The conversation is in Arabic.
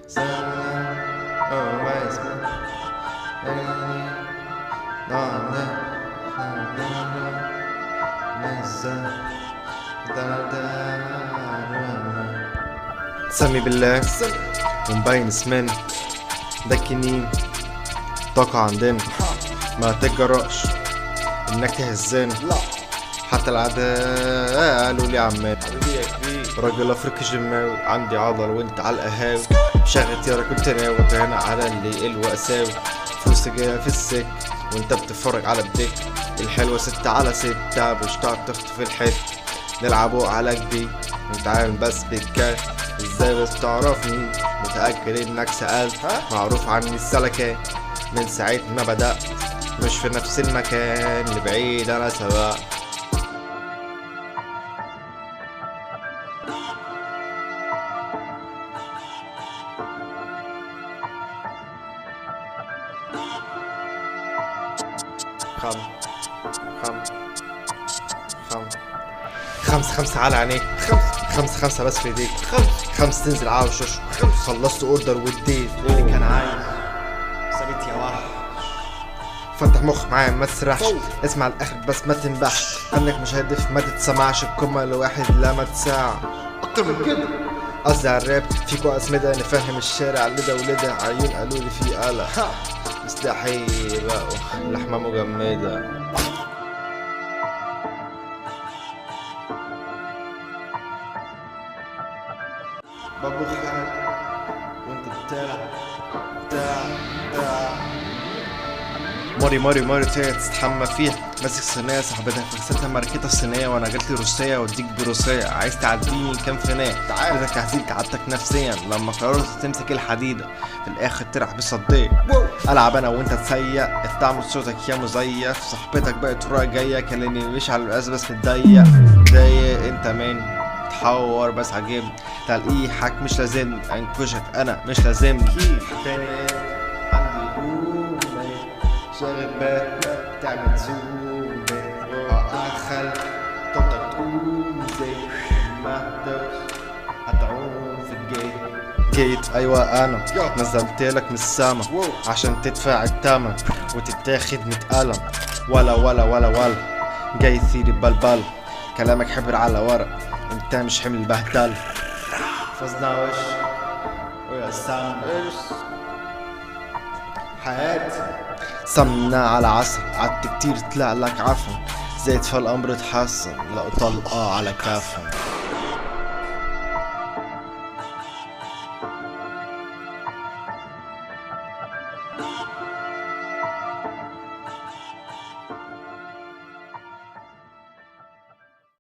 سمي بالله ومبين اسمنا دكنين طاقة عندنا ما تجرأش انك تهزنا حتى العداء قالوا لي عمال راجل افريقي جماوي عندي عضل وانت على القهاوي شغل يارا كنت ناوي هنا على اللي الوقساوي فلوس جايه في السك وانت بتتفرج على الدك الحلوة 6/6 مش هتعرف تخطف الحت نلعبوا على جديد نتعامل بس بالكاش ازاي بس تعرفني متأكد انك سألت معروف عني السلكة من ساعة ما بدأت مش في نفس المكان لبعيد انا سبقت خمسة على عينيك خمسة بس في ايديك خمسة تنزل على وشوش خلصت اوردر واديت اللي كان عايز ثابت يا وحش فتح مخ معايا ما تسرحش اسمع الاخر بس ما تنبحش انك مش هدف ما تتسمعش الكمة لواحد لا ما تساع اكتر من كده قصدي على الراب فيكوا اسمدة نفهم الشارع لدا ولدا عيون قالوا لي في قلق مستحيل بقوا لحمة مجمدة ببخك وانت بتلعب ماري تستحمى فيها ماسك صينية صاحبتها فكستها ماركتها الصينية وانا جالتي روسية واديك بروسية عايز تعديني كام فناء بدك هزيك عدتك نفسيا لما قررت تمسك الحديدة في الاخر ترح بصديق العب انا وانت تسيق الطعم صوتك يا مزيف صاحبتك بقت ورايا جاية كلمني مش على القاس بس متضيق انت مين تحور بس عجبني تلقيحك مش لازمني انكشك انا مش لازمني تاني عندي روم شاغل بالك تعمل زوم ادخل طبطك تقوم زي ما تقدرش هتعوم في جيت ايوه انا نزلتلك من السما عشان تدفع التمن وتتاخد متقلم ولا جاي ثيري بلبل كلامك حبر على ورق انت مش حمل بهدل فزنا وش ويا سام حياتي سمنا على عسل قعدت كتير طلع لك عفن زيت فالامر اتحسن لقوا طلقة على كفن